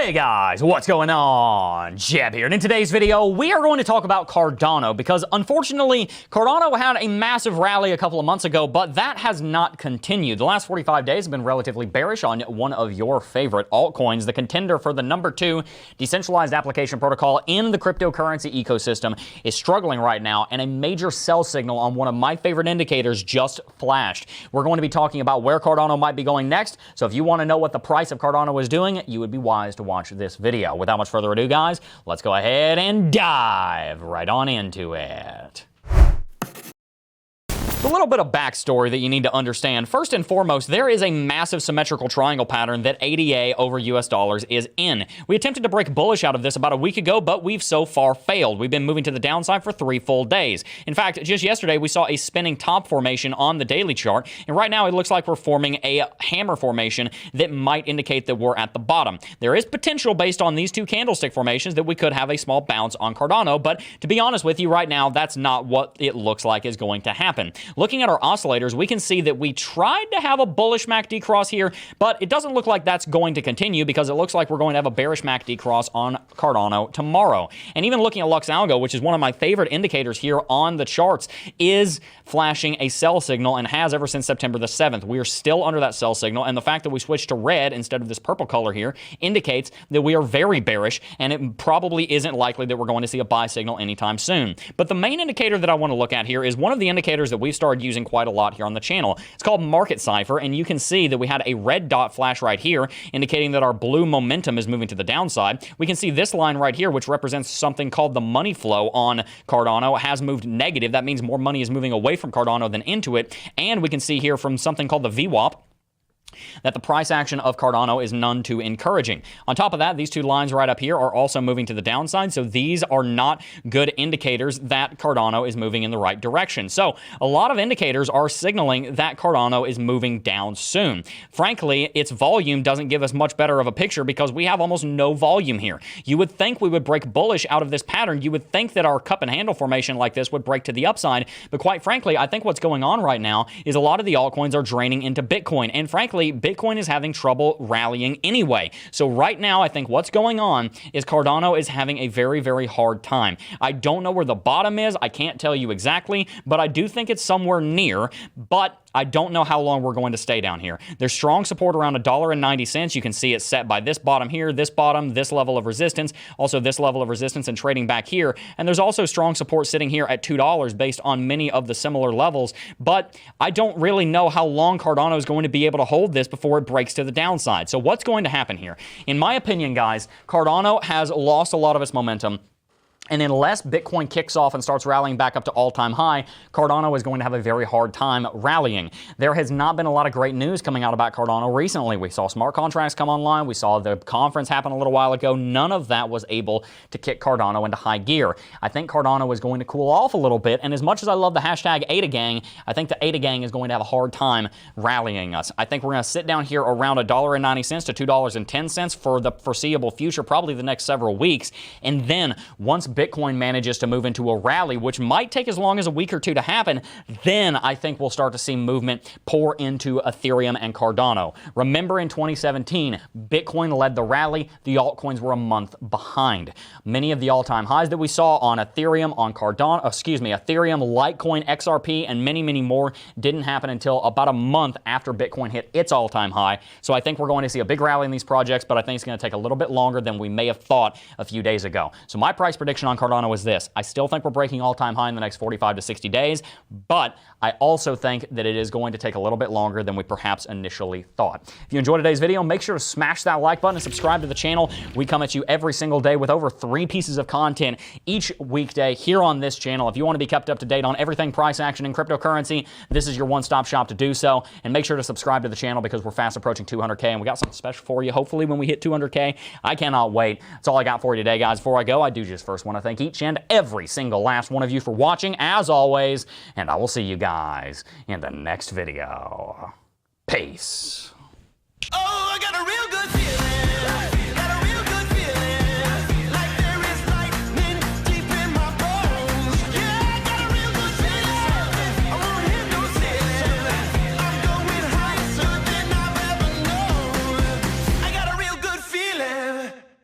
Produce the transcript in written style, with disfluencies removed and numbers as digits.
Hey guys, what's going on? Jebb here, and in today's video, we are going to talk about Cardano because unfortunately, Cardano had a massive rally a couple of months ago, but that has not continued. The last 45 days have been relatively bearish on one of your favorite altcoins. The contender for the number 2 decentralized application protocol in the cryptocurrency ecosystem is struggling right now, and a major sell signal on one of my favorite indicators just flashed. We're going to be talking about where Cardano might be going next, so if you want to know what the price of Cardano is doing, you would be wise to watch this video. Without much further ado, guys, let's go ahead and dive right on into it. A little bit of backstory that you need to understand. First and foremost, there is a massive symmetrical triangle pattern that ADA over US dollars is in. We attempted to break bullish out of this about a week ago, but we've so far failed. We've been moving to the downside for 3 full days. In fact, just yesterday, we saw a spinning top formation on the daily chart, and right now it looks like we're forming a hammer formation that might indicate that we're at the bottom. There is potential based on these 2 candlestick formations that we could have a small bounce on Cardano, but to be honest with you right now, that's not what it looks like is going to happen. Looking at our oscillators, we can see that we tried to have a bullish MACD cross here, but it doesn't look like that's going to continue because it looks like we're going to have a bearish MACD cross on Cardano tomorrow. And even looking at Lux Algo, which is one of my favorite indicators here on the charts, is flashing a sell signal and has ever since September the 7th. We are still under that sell signal, and the fact that we switched to red instead of this purple color here indicates that we are very bearish, and it probably isn't likely that we're going to see a buy signal anytime soon. But the main indicator that I want to look at here is one of the indicators that we've started using quite a lot here on the channel. It's called Market Cipher, and you can see that we had a red dot flash right here, indicating that our blue momentum is moving to the downside. We can see this line right here, which represents something called the money flow on Cardano, has moved negative. That means more money is moving away from Cardano than into it. And we can see here from something called the VWAP that the price action of Cardano is none too encouraging. On top of that, these 2 lines right up here are also moving to the downside, so these are not good indicators that Cardano is moving in the right direction. So a lot of indicators are signaling that Cardano is moving down soon. Frankly, its volume doesn't give us much better of a picture because we have almost no volume here. You would think we would break bullish out of this pattern. You would think that our cup and handle formation like this would break to the upside, but quite frankly, I think what's going on right now is a lot of the altcoins are draining into Bitcoin, and frankly, Bitcoin is having trouble rallying anyway. So right now, I think what's going on is Cardano is having a very, very hard time. I don't know where the bottom is. I can't tell you exactly, but I do think it's somewhere near, but I don't know how long we're going to stay down here. There's strong support around $1.90. You can see it's set by this bottom here, this bottom, this level of resistance, also this level of resistance and trading back here. And there's also strong support sitting here at $2 based on many of the similar levels. But I don't really know how long Cardano is going to be able to hold this before it breaks to the downside. So what's going to happen here? In my opinion, guys, Cardano has lost a lot of its momentum. And unless Bitcoin kicks off and starts rallying back up to all-time high, Cardano is going to have a very hard time rallying. There has not been a lot of great news coming out about Cardano recently. We saw smart contracts come online. We saw the conference happen a little while ago. None of that was able to kick Cardano into high gear. I think Cardano is going to cool off a little bit, and as much as I love the hashtag AdaGang, I think the AdaGang is going to have a hard time rallying us. I think we're going to sit down here around $1.90 to $2.10 for the foreseeable future, probably the next several weeks, and then once Bitcoin manages to move into a rally, which might take as long as a week or 2 to happen, then I think we'll start to see movement pour into Ethereum and Cardano. Remember in 2017, Bitcoin led the rally. The altcoins were a month behind. Many of the all-time highs that we saw on Ethereum, on Cardano, Ethereum, Litecoin, XRP, and many, many more didn't happen until about a month after Bitcoin hit its all-time high. So I think we're going to see a big rally in these projects, but I think it's going to take a little bit longer than we may have thought a few days ago. So my price prediction on Cardano is this. I still think we're breaking all-time high in the next 45 to 60 days, but I also think that it is going to take a little bit longer than we perhaps initially thought. If you enjoyed today's video, make sure to smash that like button and subscribe to the channel. We come at you every single day with over 3 pieces of content each weekday here on this channel. If you want to be kept up to date on everything price action and cryptocurrency, this is your one-stop shop to do so. And make sure to subscribe to the channel because we're fast approaching 200K, and we got something special for you. Hopefully when we hit 200K, I cannot wait. That's all I got for you today, guys. Before I go, I do just first want to thank each and every single last one of you for watching, as always, and I will see you guys in the next video. Peace.